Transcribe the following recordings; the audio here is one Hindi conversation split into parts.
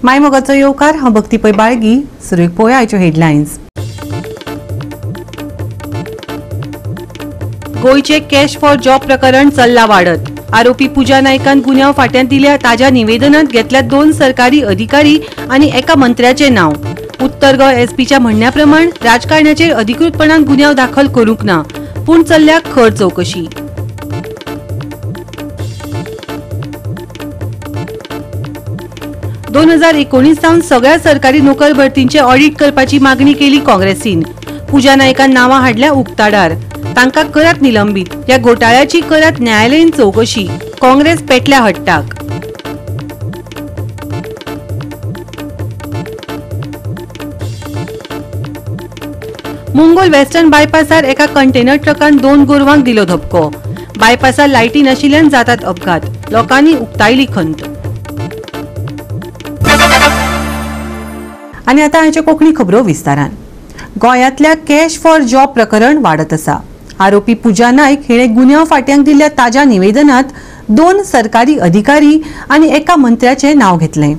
मायमोगाचो येवकार हांव भक्ती पै बाळगी. सुरवेक पळोवया आयच्यो हेडलायन्स. गोयचे कॅश फॉर जॉब प्रकरण चल्ला वाडत. आरोपी पूजा नायकान गुन्यांव फाट्यान दिल्या ताज्या निवेदनांत घेतल्या 2 सरकारी अधिकारी आनी एका मंत्र्याचे नाव. उत्तर गोंय एसपीच्या म्हणण्या प्रमाण राजकारण्याचेर अधिकृतपणान गुन्यांव दाखल करूंक ना, पूण चल्ल्या खर चौकशी. दोन 2019 सावन सगळ्या सरकारी नोकर भरतींचे ऑडिट करपाची मागणी केली काँग्रेसीन. पूजा नायकान नावां हाडल्या उक्ताडार. तांकां करात निलंबीत. ह्या घोटाळ्याची करात न्यायालयीन चौकशी. काँग्रेस पेटल्या हट्टाक. मुंगोल वेस्टर्न बायपासार एका कंटेनर ट्रकान 2 गोरवांक दिलो धपको. बायपासार लायटी नाशिल्ल्यान जातात अपघात. लोकांनी उक्तायली खंत. आनी आतां हांचे कोंकणी खबरो विस्तारान. गोंयांतल्या कॅश फॉर जॉब प्रकरण वाडत आसा. आरोपी पूजा नायक हिणें गुन्यांव फाट्यांक दिल्ल्या ताज्या निवेदनांत 2 सरकारी अधिकारी आनी एका मंत्र्याचे नाव घेतलें.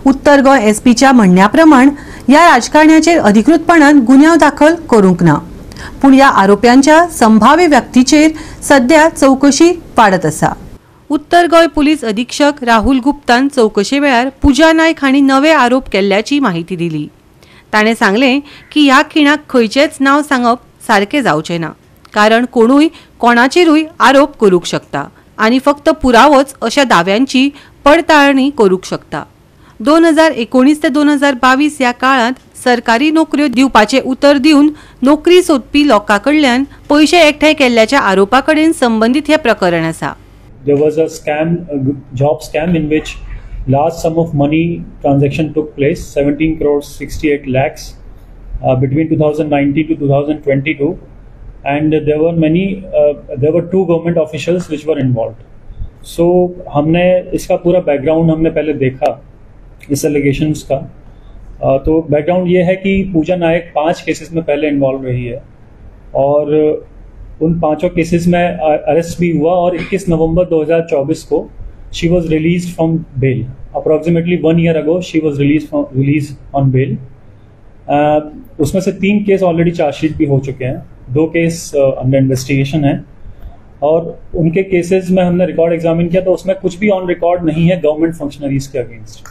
उत्तर गोंय एसपीच्या म्हणण्या प्रमाण ह्या राजकारण्याचेर अधिकृतपणान गुन्यांव दाखल करूंक ना, पूण ह्या आरोप्यांच्या संभाव्य व्यक्तीचेर सध्या चौकशी वाडत आसा. उत्तर गोंय पुलीस अधीक्षक राहुल गुप्तान चौकशे वेळार पूजा नायक हांणी नवे आरोप केल्ल्याची माहिती दिली. ताणें सांगलें की ह्या खिणाक खंयचेच नांव सांगप सारकें जावचें ना, कारण कोणूय कोणाचेरूय आरोप करूंक शकता आनी फक्त पुरावोच अशा दाव्यांची पडताळणी करूंक शकता. 2019 ते 2022 ह्या काळांत सरकारी नोकऱ्यो दिवपाचे उतर दिवन नोकरी सोदपी लोकांकडल्यान पयशे एकठांय केल्ल्याच्या आरोपा कडेन संबंदीत हे प्रकरण आसा. There was a scam, a job scam in which large sum of money transaction took place, 17 crores 68 lakhs between 2019 to 2022, and there were 2 government officials which were involved. So हमने इसका पूरा background हमने पहले देखा इस allegations का. तो background ये है कि पूजा नायक 5 केसेस में पहले इन्वॉल्व रही है और उन 5 केसेस में अरेस्ट भी हुआ और 21 नवंबर 2024 को she was release from bail. Approximately 1 year ago she was release on bail. उसमें से 3 केस ऑलरेडी चार्जशीट भी हो चुके हैं, 2 केस अंडर इन्वेस्टिगेशन है और उनके केसेस में हमने रिकॉर्ड एग्जामिन किया तो उसमें कुछ भी ऑन रिकॉर्ड नहीं है गवर्नमेंट फंक्शनरीज के अगेंस्ट.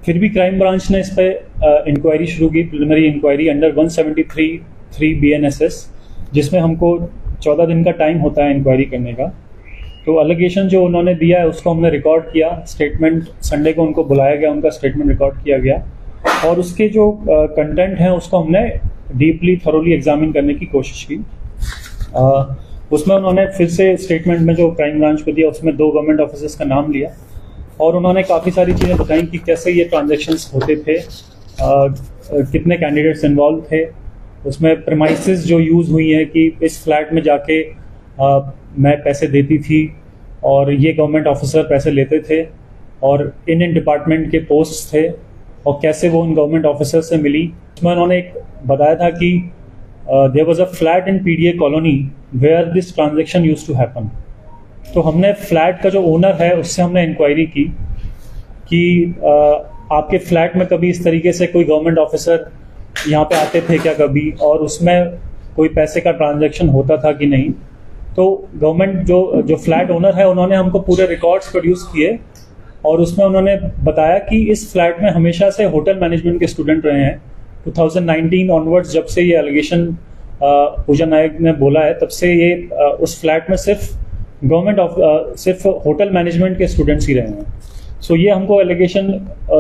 फिर भी क्राइम ब्रांच ने इस पर इंक्वायरी शुरू की, प्रिलिमिनरी इंक्वायरी अंडर 173(3) BNSS, जिसमें हमको 14 दिन का टाइम होता है इंक्वायरी करने का. तो एलिगेशन जो उन्होंने दिया है उसको हमने रिकॉर्ड किया. स्टेटमेंट संडे को उनको बुलाया गया, उनका स्टेटमेंट रिकॉर्ड किया गया और उसके जो कंटेंट हैं उसको हमने डीपली थरोली एग्जामिन करने की कोशिश की. उसमें उन्होंने फिर से स्टेटमेंट में जो क्राइम ब्रांच को दिया उसमें 2 गवर्नमेंट ऑफिसर्स का नाम लिया और उन्होंने काफ़ी सारी चीज़ें बताई कि कैसे ये ट्रांजेक्शन्स होते थे, कितने कैंडिडेट्स इन्वॉल्व थे. उसमें प्रेमाइसेस जो यूज़ हुई हैं कि इस फ्लैट में जाके मैं पैसे देती थी और ये गवर्नमेंट ऑफिसर पैसे लेते थे और इन डिपार्टमेंट के पोस्ट थे और कैसे वो उन गवर्नमेंट ऑफिसर से मिली. उसमें उन्होंने एक बताया था कि there was a flat in PDA colony where this transaction used to happen. तो हमने फ्लैट का जो ओनर है उससे हमने इंक्वायरी की कि आपके फ्लैट में कभी इस तरीके से कोई गवर्नमेंट ऑफिसर यहाँ पे आते थे क्या कभी, और उसमें कोई पैसे का ट्रांजैक्शन होता था कि नहीं. तो गवर्नमेंट जो फ्लैट ओनर है उन्होंने हमको पूरे रिकॉर्ड्स प्रोड्यूस किए और उसमें उन्होंने बताया कि इस फ्लैट में हमेशा से होटल मैनेजमेंट के स्टूडेंट रहे हैं. 2019 ऑनवर्ड्स जब से ये एलिगेशन पूजा नायक ने बोला है तब से ये उस फ्लैट में सिर्फ होटल मैनेजमेंट के स्टूडेंट्स ही रहे हैं. सो ये हमको एलिगेशन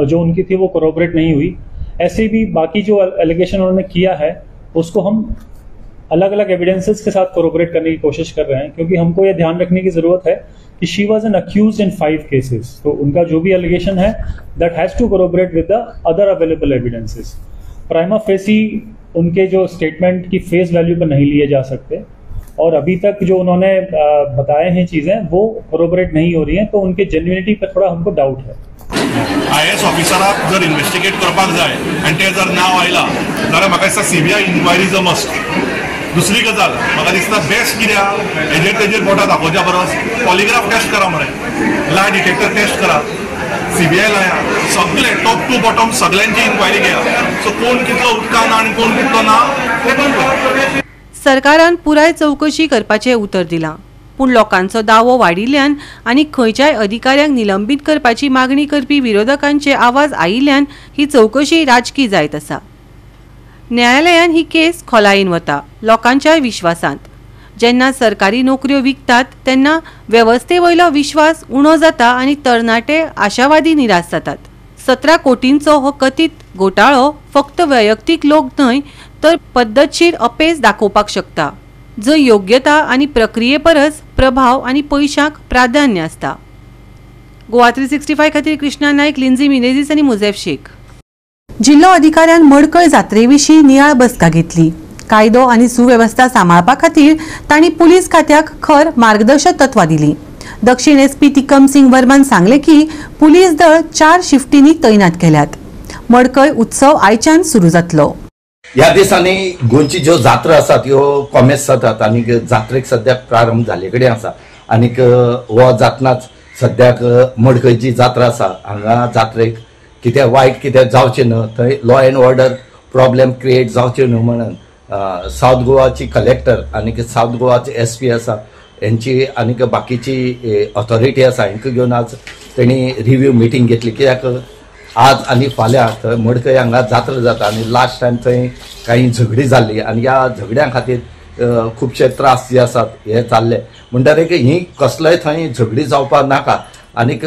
जो उनकी थी वो कोरोबरेट नहीं हुई. ऐसे भी बाकी जो एलिगेशन उन्होंने किया है उसको हम अलग अलग एविडेंसेस के साथ कोरोबरेट करने की कोशिश कर रहे हैं, क्योंकि हमको ये ध्यान रखने की जरूरत है कि she was an accused in 5 cases. तो उनका जो भी एलिगेशन है that has to corroborate with the other available evidences. Prima facie उनके जो स्टेटमेंट की फेस वैल्यू पर नहीं लिए जा सकते और अभी तक जो उन्होंने बताए हैं चीजें वो कोरोबरेट नहीं हो रही हैं, तो उनके जेन्युइनिटी पर थोड़ा हमको डाउट है. IAS ऑफिसराक जर इन्वेस्टिगेट करपाक जाय आनी ते जर नाव आयला जाल्यार म्हाका दिसता CBI inquiry is a must. दुसरी गजाल म्हाका दिसता बेस्ट कित्याक तेजेर बोटां दाखोवच्या परस पॉलिग्राफ टेस्ट करा, म्हणे लाय डिटेक्टर टेस्ट करा, सीबीआय लाया, सगळे टॉप टू बॉटम सगळ्यांची इन्क्वायरी घेया. सो कोण कितलो उदकान आनी कोण कितलो ना ते पळोवया. सरकारान पुराय चौकशी करपाचें उतर दिलां, पूण लोकांचो दावो वाडिल्ल्यान आनी खंयच्याय अधिकाऱ्यांक निलंबीत करपाची मागणी करपी विरोधकांचे आवाज आयिल्ल्यान ही चौकशी राजकी जायत आसा. न्यायालयान ही केस खोलायेन वता लोकांच्या विश्वासांत. जेन्ना सरकारी नोकऱ्यो विकतात तेन्ना वेवस्थेवयलो विश्वास उणो जाता आनी तरणाटे आशावादी निराश जातात. 17 कोटींचो हो कथीत घोटाळो फक्त वैयक्तीक लोक न्हय तर पद्दतशीर अपेस दाखोवपाक शकता, जंय योग्यता आनी प्रक्रिये परस प्रभाव आनी पयशांक प्राधान्य आसता. गोवा 365 खातीर कृष्णा नायक, लिंझी मिनेझीस आनी मुझेफ शेख. जिल्लो अधिकाऱ्यान मडकय जात्रेविशीं नियाळ बसका घेतली. कायदो आनी सुवेवस्था सांबाळपा खातीर तांणी पुलीस खात्याक खर मार्गदर्शक तत्वां दिलीं. दक्षिण एसपी तिकम सिंग वर्मान सांगले की पुलीस दळ 4 शिफ्टींनी तैनात केल्यात. मडकय उत्सव आयच्यान सुरू जातलो. ह्या दिसांनी गोंयची ज्यो जात्रा आसात ह्यो कॉमेस जातात आनी जात्रेक सद्याक प्रारंभ जाले कडेन आसा. आनीक हो जातनाच सद्याक मडकयची जात्रा आसा. हांगा जात्रेक कितें वायट कितें जावचें न्हय, थंय law and order problem create जावचे न्हय म्हणून सावथ गोवाची कलेक्टर आनीक सावथ गोवाचे एसपी आसा यांची आनीक बाकीची ऑथॉरिटी आसा हांकां घेवन आज तेणी रिव्ह्यू मिटींग घेतली. कित्याक आज आनी फाल्यां थंय मडकय हांगा जात्रा जाता आनी लास्ट टायम थंय काही झगडी जाल्ली आनी ह्या झगड्यां खातीर खुबशे त्रास जे आसात हे जाल्ले. म्हणटकीर ही कसलोय थंय झगडी जावपाक नाका आनीक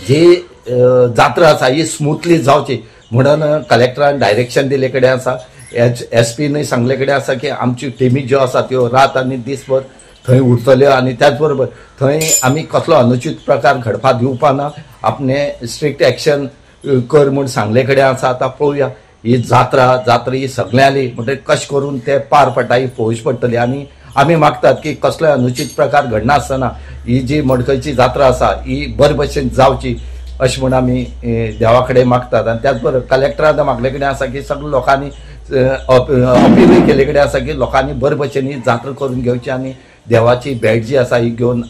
जी जात्रा आसा ही स्मुथली जावची म्हणून कलेक्टरान डायरेक्शन दिले कडेन आसा. एसपीनय सांगले कडेन आसा की आमची टिमी ज्यो आसा त्यो रात आनी दिसभर थंय उरतल्यो आनी त्याच बरोबर थंय आमी कसलो अनुचित प्रकार घडपाक दिवपा ना. आपणे स्ट्रिक्ट एक्शन कर म्हूण सांगले कडेन आसा. आतां पळोवया ही जात्रा ही सगळ्यांनी म्हणजे कशें करून ते पार पडटा ही पळोवची पडटली. आनी आमी मागतात की कसलोय अनुचित प्रकार घडना आसतना ही जी मडकयची जात्रा आसा ही बरे भशेन जावची अशें म्हूण आमी देवा कडेन मागतात. आनी त्याच बरोबर कलेक्टरान मागले कडेन आसा की सगळ्या लोकांनी अपीलूय केले कडेन आसा की लोकांनी बरे भशेन ही जात्रा करून घेवची आनी देवाची भेट जी आसा ही घेवन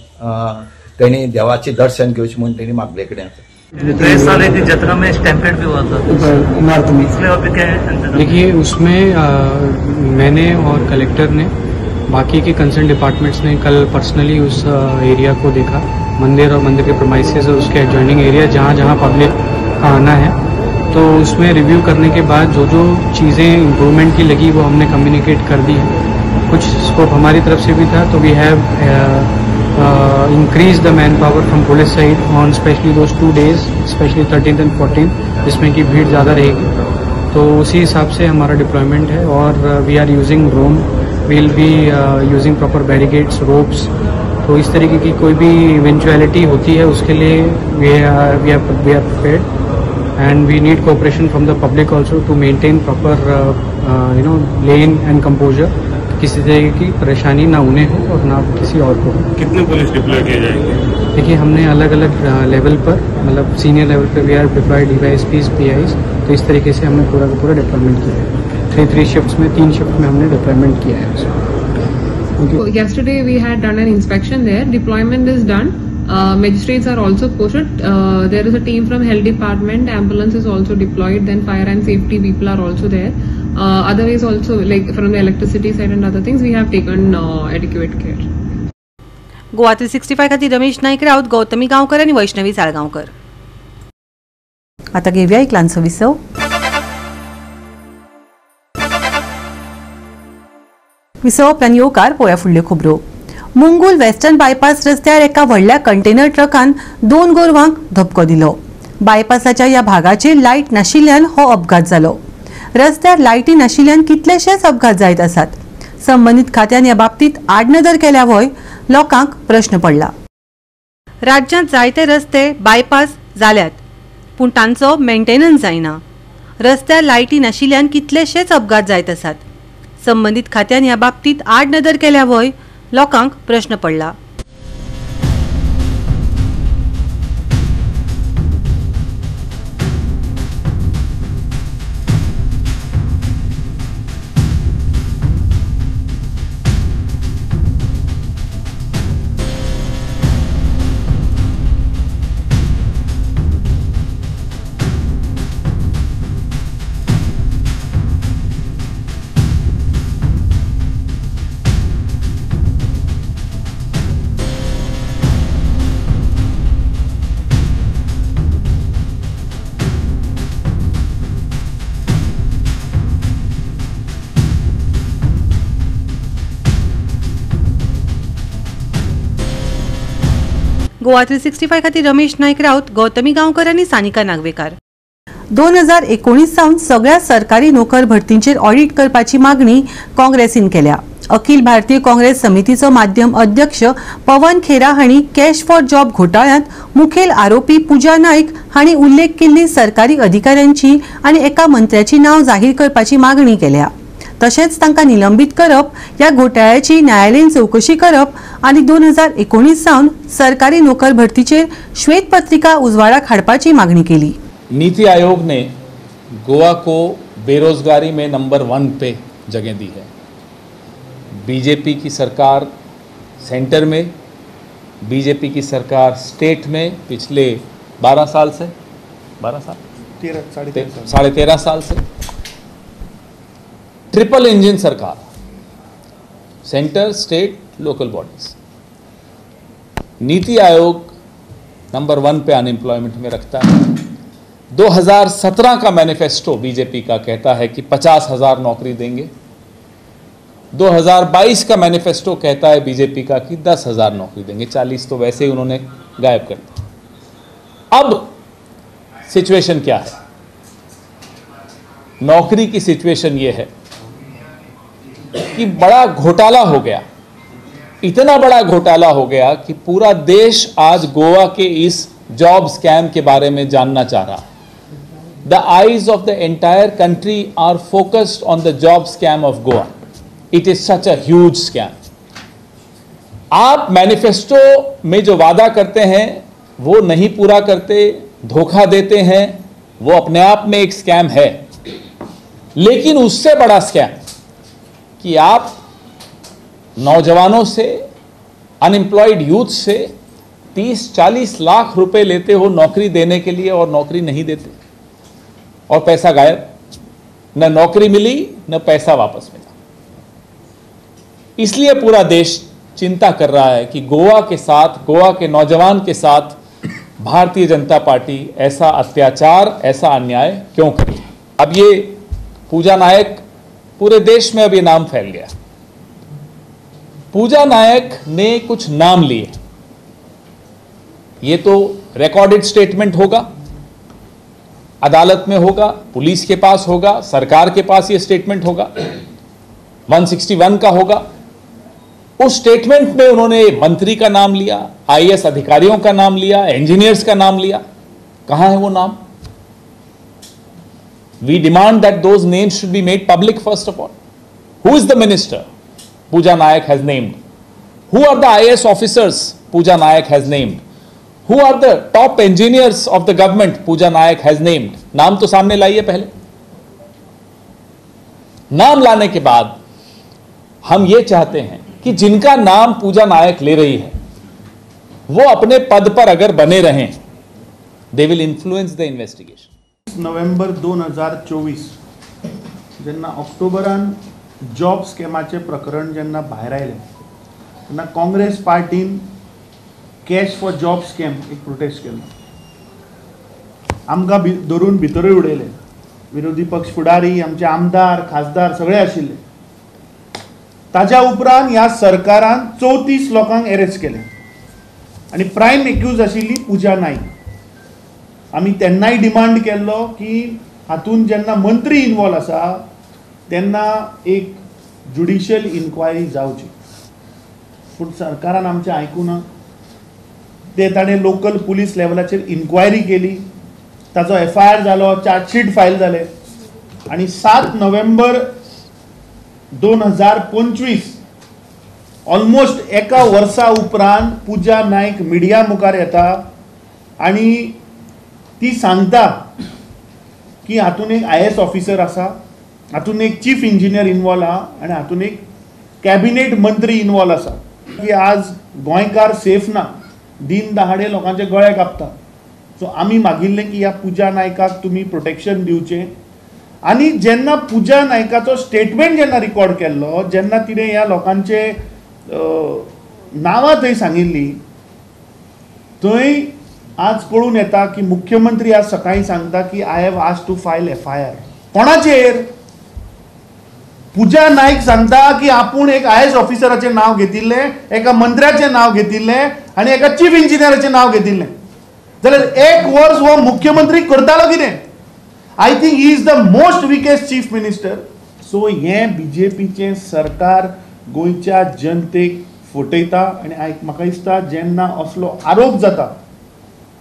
तेणी देवाची दर्शन घेवची म्हणून तेणी मागले कडेन आसा. 3 साल की जत्रा में स्टैम्पेड भी हुआ था इमारत में, इसलिए अभी क्या है? देखिए उसमें मैंने और कलेक्टर ने बाकी के कंसर्न डिपार्टमेंट्स ने कल पर्सनली उस एरिया को देखा, मंदिर और मंदिर के प्रेमाइसेस और उसके एडजॉइनिंग एरिया जहाँ जहाँ पब्लिक का आना है, तो उसमें रिव्यू करने के बाद जो जो चीज़ें इम्प्रूवमेंट की लगी वो हमने कम्युनिकेट कर दी है. कुछ स्कोप हमारी तरफ से भी था, तो we have increase the manpower from police side on especially those 2 days, especially 13th and 14th, जिसमें की भीड़ ज़्यादा रहेगी. तो उसी हिसाब से हमारा डिप्लॉयमेंट है और we are using drone, will be using proper barricades, ropes. तो इस तरीके की कोई भी इवेंचुअलिटी होती है उसके लिए we are prepared and we need cooperation from the public also to maintain proper lane and composure. किसी तरह की परेशानी ना उन्हें हो और ना किसी और को. कितने पुलिस डिप्लॉय किए जाएंगे? देखिए हमने अलग अलग लेवल पर, मतलब सीनियर लेवल पर वी आर डिप्लॉयड डीवाईएसपीज, पीआईज. तो इस तरीके से हमने पूरा का पूरा डिप्लॉयमेंट किया है. 3 शिफ्ट्स में 3 शिफ्ट में हमने डिप्लॉयमेंट किया है. So yesterday we had done an inspection there. Deployment is done. Magistrates are also posted. There is a team from health department. Ambulance is also deployed. Then fire and safety people are also there. Otherwise also like from the electricity side and other things we have taken adequate care. Goa 365 खातीर रमेश नाईक राऊत, गौतमी गांवकर आणि वैष्णवी साळगांवकर. आता घेऊया एक ल्हानसो विसव. विसवप्रान येवकार पळोवया फुडल्यो खबरो. मुंगूल वेस्टर्न बायपास रस्त्यार एका व्हडल्या कंटेनर ट्रकान 2 गोरवांक धपको दिलो. बायपासाच्या ह्या भागाचेर लायट नाशिल्ल्यान हो अपघात जालो. रस्त्यार लायटी नाशिल्ल्यान कितलेशेच अपघात जायत आसात. संबंधित खात्यान ह्या बाबतीत आडनदर केल्या वय लोकांक प्रश्न पडला. राज्यांत जायते रस्ते बायपास जाल्यात पूण तांचो मेंटेनन्स जायना. रस्त्यार लायटी नाशिल्ल्यान कितलेशेच अपघात जायत आसात. संबंधित खात्यान ह्या बाबतीत आडनदर केल्या वय लोकांक प्रश्न पडला. गोवा 365 खातीर रमेश नायक राऊत, गौतमी गांवकर आनी सानिका नागवेकार. 2019 सावन सगळ्या सरकारी नोकर भरतींचेर ऑडिट करपाची मागणी काँग्रेसीन केल्या. अखिल भारतीय काँग्रेस समितीचो माध्यम अध्यक्ष पवन खेरा हांणी कॅश फॉर जॉब घोटाळ्यांत मुखेल आरोपी पूजा नायक हांणी उल्लेख केल्ली सरकारी अधिकाऱ्यांची आनी एका मंत्र्याची नांव जाहीर करपाची मागणी केल्या. तशेंच तांकां निलंबीत करप, ह्या घोटाळ्याची न्यायालयीन चवकशी करप आनी 2019 सावन सरकारी नोकर भरतीचेर श्वेतपत्रिका उजवाडाक हाडपाची मागणी केली. नीति आयोग ने गोवा को बेरोजगारी में नंबर 1 पे जगह दी है. बीजेपी की सरकार सेंटर में, बीजेपी की सरकार स्टेट में पिछले 12 साल से 13.5 साल से ट्रिपल इंजन सरकार, centre, state, local bodies. NITI Aayog number 1 पे अनएम्प्लॉयमेंट में रखता है. 2017 का मैनिफेस्टो बीजेपी का कहता है कि 50,000 नौकरी देंगे. 2022 का मैनिफेस्टो कहता है बीजेपी का कि 10,000 नौकरी देंगे. 40 तो वैसे ही उन्होंने गायब कर दिया. अब सिचुएशन क्या है? नौकरी की सिचुएशन ये है कि बड़ा घोटाला हो गया. इतना बड़ा घोटाला हो गया कि पूरा देश आज गोवा के इस जॉब स्कैम के बारे में जानना चाह रहा. The eyes of the entire country are focused on the job scam of Goa. It is such a huge scam. आप मैनिफेस्टो में जो वादा करते हैं वो नहीं पूरा करते, धोखा देते हैं, वो अपने आप में एक स्कैम है. लेकिन उससे बड़ा स्कैम कि आप नौजवानों से, अनएम्प्लॉयड यूथ से 30-40 लाख रुपए लेते हो नौकरी देने के लिए और नौकरी नहीं देते और पैसा गायब. न नौकरी मिली न पैसा वापस मिला. इसलिए पूरा देश चिंता कर रहा है कि गोवा के साथ, गोवा के नौजवान के साथ भारतीय जनता पार्टी ऐसा अत्याचार, ऐसा अन्याय क्यों करे. अब ये पूजा नायक, पूरे देश में अब ये नाम फैल गया. पूजा नायक ने कुछ नाम लिए. ये तो रिकॉर्डेड स्टेटमेंट होगा, अदालत में होगा, पुलिस के पास होगा, सरकार के पास ये स्टेटमेंट होगा, 161 का होगा. उस स्टेटमेंट में उन्होंने मंत्री का नाम लिया, आईएएस अधिकारियों का नाम लिया, इंजीनियर्स का नाम लिया. कहां है वो नाम? We demand that those names should be made public first of all. Who is the minister Pooja Nayak has named? Who are the IAS officers Pooja Nayak has named? Who are the top engineers of the government Pooja Nayak has named? नाम तो सामने लाइए पहले. नाम लाने के बाद हम ये चाहते हैं कि जिनका नाम पूजा नायक ले रही है वो अपने पद पर अगर बने रहें, they will influence the investigation. November 2024 जेन्ना ऑक्टोबरान जॉब स्कॅमाचे प्रकरण जेन्ना भायर आयलें तेन्ना काँग्रेस पार्टीन कॅश फॉर जॉब स्कॅम एक प्रोटेस्ट केलो. आमकां धरून भितरूय उडयले. विरोधी पक्ष फुडारी, आमचे आमदार, खासदार सगळे आशिल्ले. ताज्या उपरांत ह्या सरकारान 34 लोकांक अरेस्ट केले आनी प्रायम एक्यूज आशिल्ली पूजा नायक. आमी तेन्नाय डिमांड केल्लो की हातून जेन्ना मंत्री इन्वॉल्व आसा तेन्ना एक ज्युडिशियल इन्क्वायरी जावची. पूण सरकारान आमचें आयकूं ना. ते ताणें लोकल पुलीस लेवलाचेर इन्क्वायरी केली, ताचो FIR जालो, चार्जशीट फायल जाले आनी 7 नोव्हेंबर 2025 ऑलमोस्ट एका वर्सा उपरांत पूजा नायक मिडिया मुखार येता आनी ती सांगता की हातून एक IAS ऑफिसर आसा, हातून एक चीफ इंजिनियर इन्वॉल्व आहा आनी हातून एक कॅबिनेट मंत्री इन्वॉल्व आसा. की आज गोंयकार सेफ ना, दिन दहाडे लोकांचे गळे कापता. सो आमी मागिल्लें की ह्या पूजा नायकाक तुमी प्रोटेक्शन दिवचें. आनी जेन्ना पूजा नायकाचो स्टेटमेंट जेन्ना रिकॉर्ड केल्लो, जेन्ना तिणें ह्या लोकांचे नांवां थंय सांगिल्ली, थंय आज कळून येता की मुख्यमंत्री आज सकाळी सांगता की I have asked to file FIR. कोणाचेर? 7 नोव्हेंबर 2025 ऑलमोस्ट एका वर्सा उपरांत पूजा नायक मिडिया मुखार येता आनी ती सांगता की हातून एक ज्युडिशियल इन्क्वायरी जावची. पूण सरकारान आमचें आयकूं ना. ते ताणें लोकल पुलीस लेवलाचेर इन्क्वायरी केली, ताचो FIR जालो, चार्जशीट फायल जाले आनी 7 नोव्हेंबर 2025 ऑलमोस्ट एका वर्सा उपरांत पूजा नायक मिडिया मुखार येता आनी ती सांगता की हातून एक ज्युडिशियल इन्क्वायरी जावची. पूण सरकारान आमचें आयकूं ना. ते ताणें लोकल पुलीस लेवलाचेर इन्क्वायरी केली, ताचो FIR जालो, चार्जशीट फायल जाले आनी 7 नोव्हेंबर 2025 ऑलमोस्ट एका वर्सा उपरांत पूजा नायक मिडिया मुखार येता आनी ती सांगता की हातून एक ज्युडिशियल इन्क्वायरी जावची. पूजा नाईक सांगता की आपण एक IAS ऑफिसराचे नाव घेतिल्ले, एका मंत्र्याचे नाव घेतिल्ले आणि एका चीफ इंजिनियराचे नाव घेतिल्ले, जाल्यार 1 वर्स हो मुख्यमंत्री करतालो कितें? I think he is the most weakest chief minister. So हे BJPचे सरकार गोंयच्या जनतेक फटयता आणि म्हाका दिसता जेन्ना असलो आरोप जाता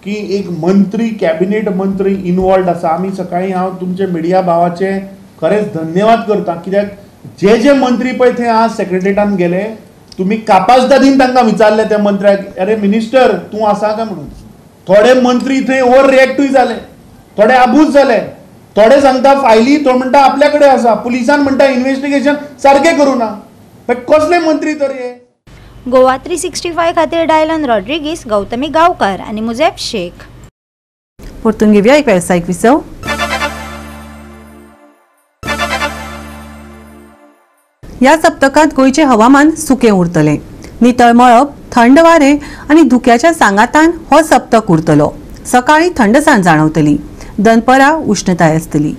की एक मंत्री, कॅबिनेट मंत्री इन्वॉल्ड आसा. आमी सकाळी हांव तुमचे मिडिया भावाचे खरेंच धन्यवाद करता, कित्याक जे मंत्री पळय थंय आज सेक्रेटरीएटान गेले, तुम्ही कापासदादीन तांकां विचारले त्या मंत्र्याक, अरे मिनिस्टर तूं आसा काय म्हणून. थोडे मंत्री थंय ओव्हर रिएक्टूय जाले, थोडे आबूज जाले, थोडे सांगता फायली, तो म्हणटा आपल्या कडेन आसा, पुलिसान म्हणटा इन्व्हेस्टिगेशन सारकें करूना. कसले मंत्री तर हे? गोवा 365 खातीर डायलन रॉड्रिगीस, गौतमी गांवकार आणि मुजेब शेख. परतून घेवया एक वेवसायीक विसव. ह्या सप्तकांत गोंयचे हवामान सुकें उरतलें. नितळ मळब, थंड वारे आनी धुक्याच्या सांगातान हो सप्तक उरतलो. सकाळी थंडसाण जाणवतली, दनपरां उष्णताय आसतली.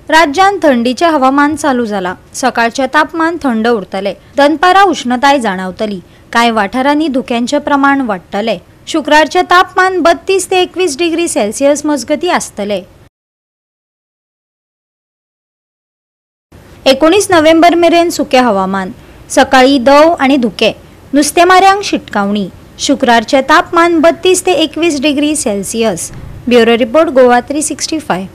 राज्यात थंडीचे हवामान चालू जाला. सकाळचे तापमान थंड उरतले, दनपारा उष्णताय जाणवतली. कांय वाठारांनी धुक्यांचे प्रमाण वाडटले. शुक्रारचे तापमान 32 ते 21 डिग्री सेल्सियस मजगती आसतले. 19 नोव्हेंबर मेरेन सुके हवामान. सकाळी दव आणि धुके, नुस्तेमाऱ्यांक शिटकावणी. शुक्रारचे तापमान 32 ते 21 degree Celsius. Bureau report Goa 365.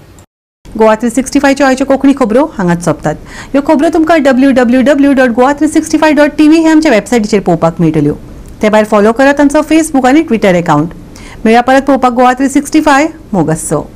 Goa 365 च्यो आयच्यो कोंकणी खबरो हांगाच सोंपतात. ह्यो खबरो तुमकां www.goa365.tv हे आमच्या वेबसायटीचेर पळोवपाक मेळटल्यो. ते भायर फॉलो करात आमचो फेसबूक आनी ट्विटर अकाउंट. मेळ्या परत पळोवपाक गोवा 365 मोगसो.